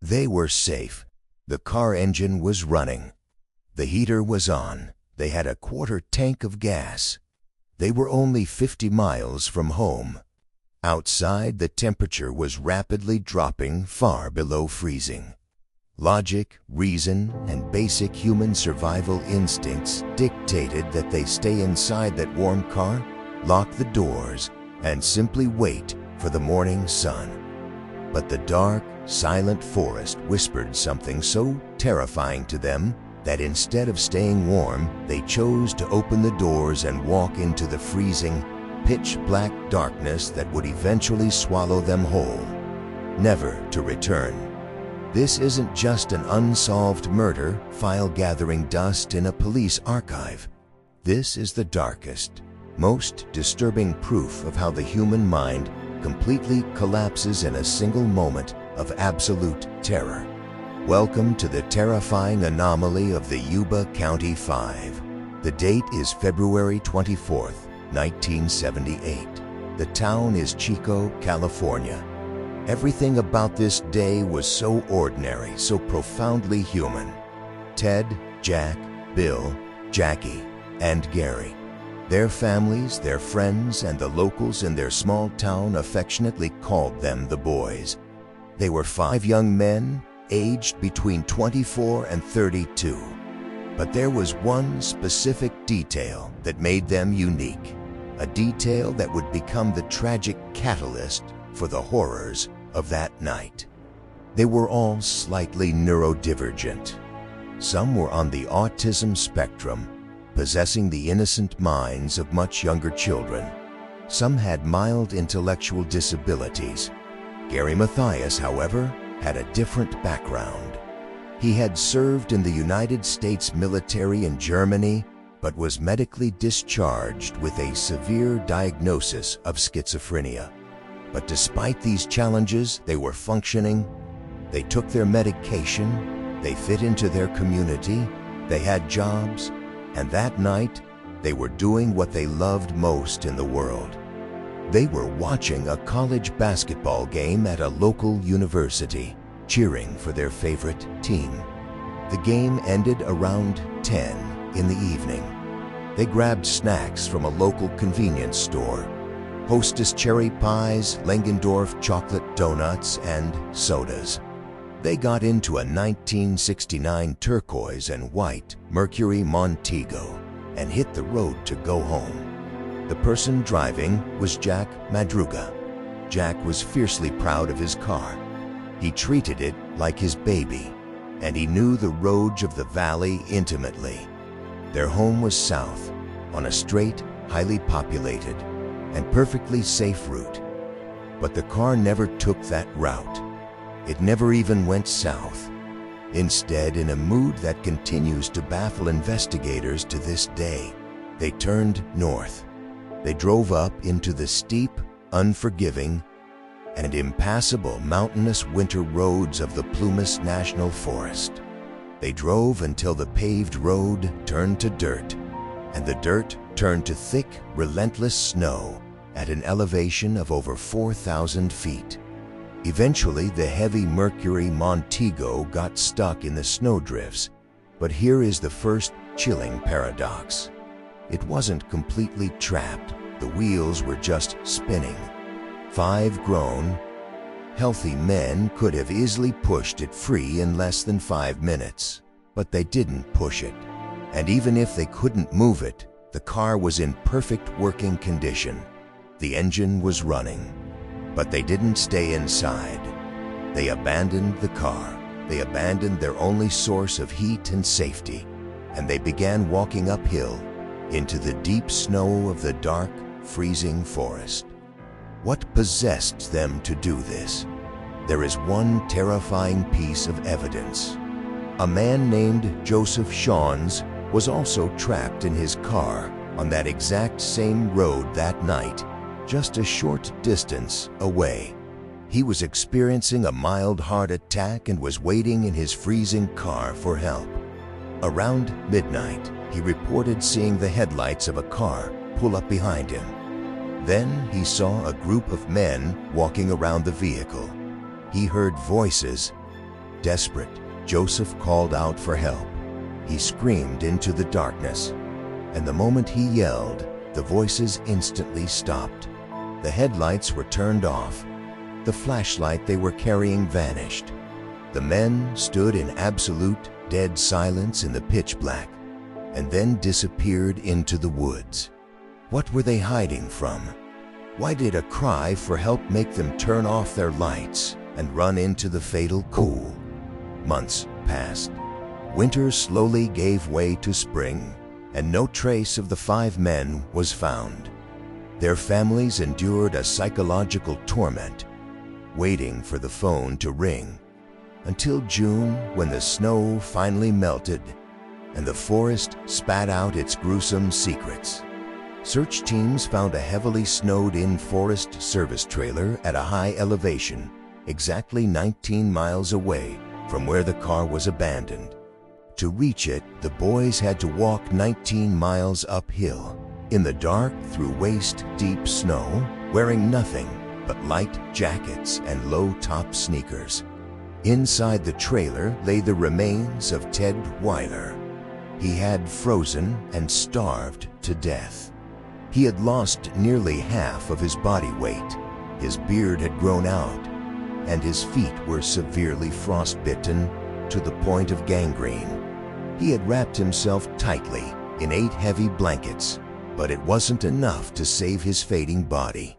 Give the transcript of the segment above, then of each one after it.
They were safe. The car engine was running. The heater was on. They had a quarter tank of gas. They were only 50 miles from home. Outside, the temperature was rapidly dropping far below freezing. Logic, reason, and basic human survival instincts dictated that they stay inside that warm car, lock the doors, and simply wait for the morning sun. But the dark, silent forest whispered something so terrifying to them that instead of staying warm, they chose to open the doors and walk into the freezing, pitch-black darkness that would eventually swallow them whole, never to return. This isn't just an unsolved murder file gathering dust in a police archive. This is the darkest, most disturbing proof of how the human mind completely collapses in a single moment of absolute terror. Welcome to the terrifying anomaly of the Yuba County Five. The date is February 24th, 1978. The town is Chico, California. Everything about this day was so ordinary, so profoundly human. Ted, Jack, Bill, Jackie, and Gary. Their families, their friends, and the locals in their small town affectionately called them the boys. They were 5 young men, aged between 24 and 32. But there was one specific detail that made them unique, a detail that would become the tragic catalyst for the horrors of that night. They were all slightly neurodivergent. Some were on the autism spectrum, possessing the innocent minds of much younger children. Some had mild intellectual disabilities. Gary Mathias, however, had a different background. He had served in the United States military in Germany, but was medically discharged with a severe diagnosis of schizophrenia. But despite these challenges, they were functioning. They took their medication, they fit into their community, they had jobs, and that night, they were doing what they loved most in the world. They were watching a college basketball game at a local university, cheering for their favorite team. The game ended around 10 in the evening. They grabbed snacks from a local convenience store: Hostess cherry pies, Langendorf chocolate donuts, and sodas. They got into a 1969 turquoise and white Mercury Montego and hit the road to go home. The person driving was Jack Madruga. Jack was fiercely proud of his car. He treated it like his baby, and he knew the roads of the valley intimately. Their home was south, on a straight, highly populated, and perfectly safe route. But the car never took that route. It never even went south. Instead, in a mood that continues to baffle investigators to this day, they turned north. They drove up into the steep, unforgiving, and impassable mountainous winter roads of the Plumas National Forest. They drove until the paved road turned to dirt, and the dirt turned to thick, relentless snow at an elevation of over 4,000 feet. Eventually, the heavy Mercury Montego got stuck in the snowdrifts, but here is the first chilling paradox. It wasn't completely trapped. The wheels were just spinning. 5 grown, healthy men could have easily pushed it free in less than 5 minutes, but they didn't push it. And even if they couldn't move it, the car was in perfect working condition. The engine was running, but they didn't stay inside. They abandoned the car. They abandoned their only source of heat and safety, and they began walking uphill into the deep snow of the dark, freezing forest. What possessed them to do this? There is one terrifying piece of evidence. A man named Joseph Shawns was also trapped in his car on that exact same road that night, just a short distance away. He was experiencing a mild heart attack and was waiting in his freezing car for help. Around midnight, he reported seeing the headlights of a car pull up behind him. Then he saw a group of men walking around the vehicle. He heard voices, Desperate, Joseph called out for help. He screamed into the darkness, and the moment he yelled, the voices instantly stopped. The headlights were turned off. The flashlight they were carrying vanished. The men stood in absolute, dead silence in the pitch black, and then disappeared into the woods. What were they hiding from? Why did a cry for help make them turn off their lights and run into the fatal cool? Months passed. Winter slowly gave way to spring, and no trace of the 5 men was found. Their families endured a psychological torment, waiting for the phone to ring, until June, when the snow finally melted and the forest spat out its gruesome secrets. Search teams found a heavily snowed-in Forest Service trailer at a high elevation, exactly 19 miles away from where the car was abandoned. To reach it, the boys had to walk 19 miles uphill, in the dark through waist-deep snow, wearing nothing but light jackets and low-top sneakers. Inside the trailer lay the remains of Ted Weiher. He had frozen and starved to death. He had lost nearly half of his body weight. His beard had grown out, and his feet were severely frostbitten to the point of gangrene. He had wrapped himself tightly in 8 heavy blankets, but it wasn't enough to save his fading body.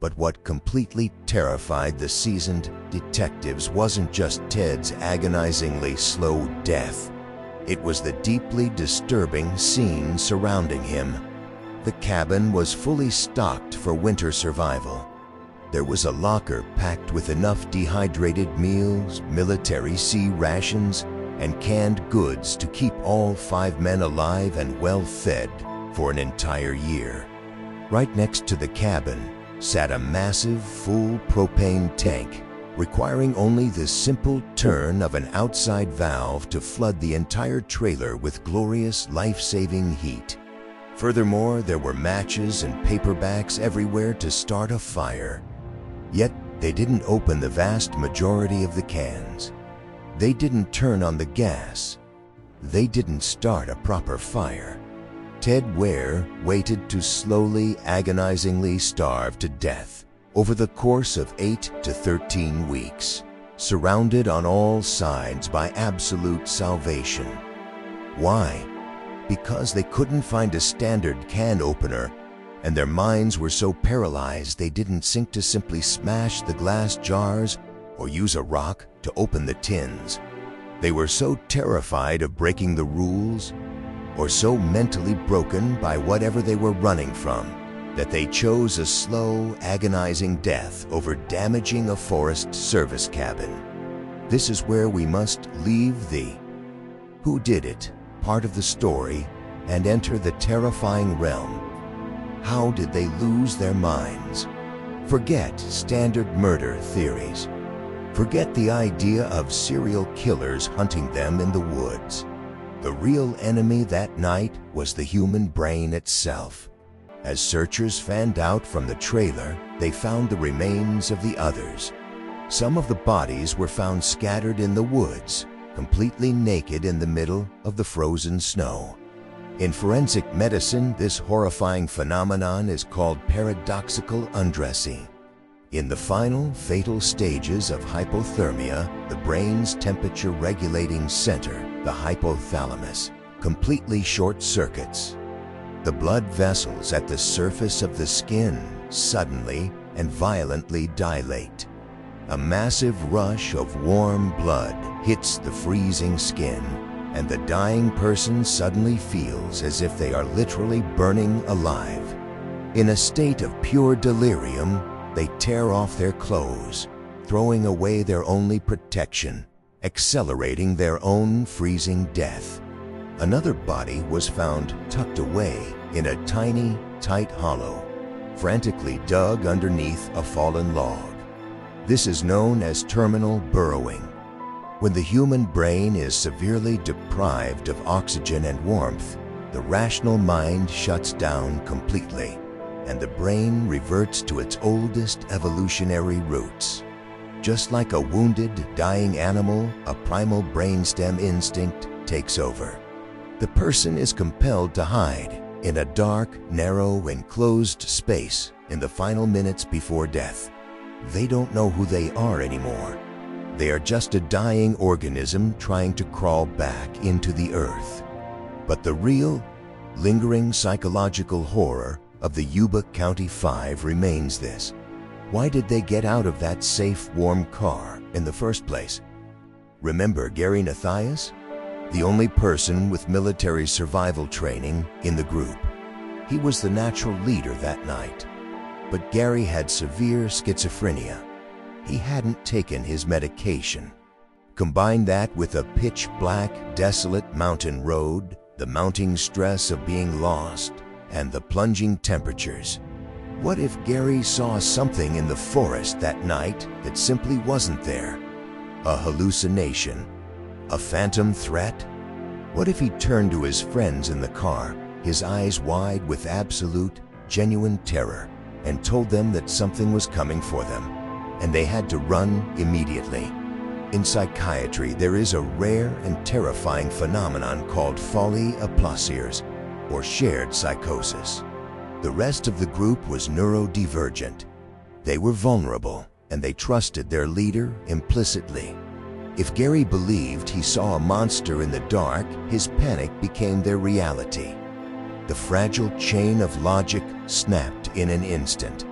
But what completely terrified the seasoned detectives wasn't just Ted's agonizingly slow death. It was the deeply disturbing scene surrounding him. The cabin was fully stocked for winter survival. There was a locker packed with enough dehydrated meals, military sea rations, and canned goods to keep all 5 men alive and well fed for an entire year. Right next to the cabin sat a massive, full propane tank, requiring only the simple turn of an outside valve to flood the entire trailer with glorious, life-saving heat. Furthermore, there were matches and paperbacks everywhere to start a fire. Yet, they didn't open the vast majority of the cans. They didn't turn on the gas. They didn't start a proper fire. Ted Weiher waited to slowly, agonizingly starve to death over the course of 8 to 13 weeks, surrounded on all sides by absolute salvation. Why? Because they couldn't find a standard can opener, and their minds were so paralyzed they didn't think to simply smash the glass jars or use a rock to open the tins. They were so terrified of breaking the rules, or so mentally broken by whatever they were running from, that they chose a slow, agonizing death over damaging a Forest Service cabin. This is where we must leave the "who did it" part of the story and enter the terrifying realm. How did they lose their minds? Forget standard murder theories. Forget the idea of serial killers hunting them in the woods. The real enemy that night was the human brain itself. As searchers fanned out from the trailer, they found the remains of the others. Some of the bodies were found scattered in the woods, completely naked in the middle of the frozen snow. In forensic medicine, this horrifying phenomenon is called paradoxical undressing. In the final, fatal stages of hypothermia, the brain's temperature-regulating center, the hypothalamus, completely short-circuits. The blood vessels at the surface of the skin suddenly and violently dilate. A massive rush of warm blood hits the freezing skin, and the dying person suddenly feels as if they are literally burning alive. In a state of pure delirium, they tear off their clothes, throwing away their only protection, accelerating their own freezing death. Another body was found tucked away in a tiny, tight hollow, frantically dug underneath a fallen log. This is known as terminal burrowing. When the human brain is severely deprived of oxygen and warmth, the rational mind shuts down completely, and the brain reverts to its oldest evolutionary roots. Just like a wounded, dying animal, a primal brainstem instinct takes over. The person is compelled to hide in a dark, narrow, enclosed space in the final minutes before death. They don't know who they are anymore. They are just a dying organism trying to crawl back into the earth. But the real, lingering psychological horror of the Yuba County Five remains this. Why did they get out of that safe, warm car in the first place? Remember Gary Mathias? The only person with military survival training in the group. He was the natural leader that night. But Gary had severe schizophrenia. He hadn't taken his medication. Combine that with a pitch-black, desolate mountain road, the mounting stress of being lost, and the plunging temperatures. What if Gary saw something in the forest that night that simply wasn't there? A hallucination? A phantom threat? What if he turned to his friends in the car, his eyes wide with absolute, genuine terror, and told them that something was coming for them, and they had to run immediately? In psychiatry, there is a rare and terrifying phenomenon called Folie à Plusieurs, or shared psychosis. The rest of the group was neurodivergent. They were vulnerable, and they trusted their leader implicitly. If Gary believed he saw a monster in the dark, his panic became their reality. The fragile chain of logic snapped in an instant.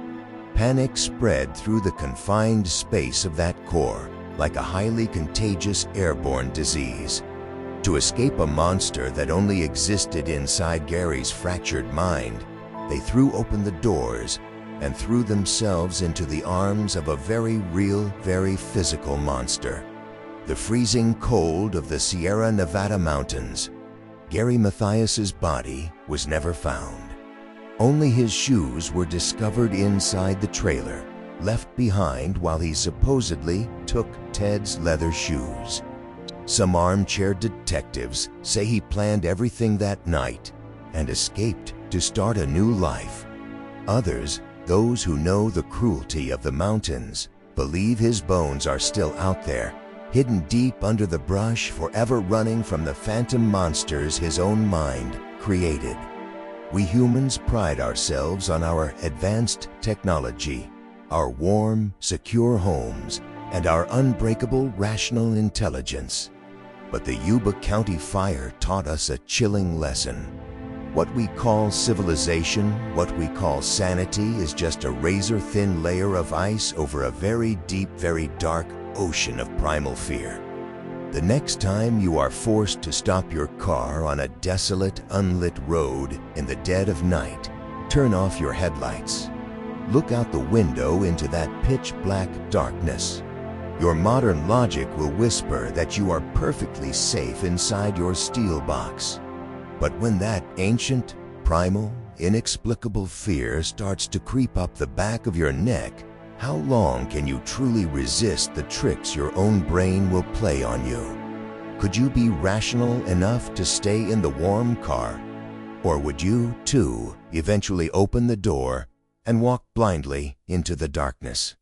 Panic spread through the confined space of that core, like a highly contagious airborne disease. To escape a monster that only existed inside Gary's fractured mind, they threw open the doors and threw themselves into the arms of a very real, very physical monster. The freezing cold of the Sierra Nevada mountains. Gary Mathias's body was never found. Only his shoes were discovered inside the trailer, left behind while he supposedly took Ted's leather shoes. Some armchair detectives say he planned everything that night and escaped to start a new life. Others, those who know the cruelty of the mountains, believe his bones are still out there, hidden deep under the brush, forever running from the phantom monsters his own mind created. We humans pride ourselves on our advanced technology, our warm, secure homes, and our unbreakable rational intelligence. But the Yuba County Fire taught us a chilling lesson. What we call civilization, what we call sanity, is just a razor-thin layer of ice over a very deep, very dark ocean of primal fear. The next time you are forced to stop your car on a desolate, unlit road in the dead of night, turn off your headlights. Look out the window into that pitch-black darkness. Your modern logic will whisper that you are perfectly safe inside your steel box. But when that ancient, primal, inexplicable fear starts to creep up the back of your neck, how long can you truly resist the tricks your own brain will play on you? Could you be rational enough to stay in the warm car? Or would you, too, eventually open the door and walk blindly into the darkness?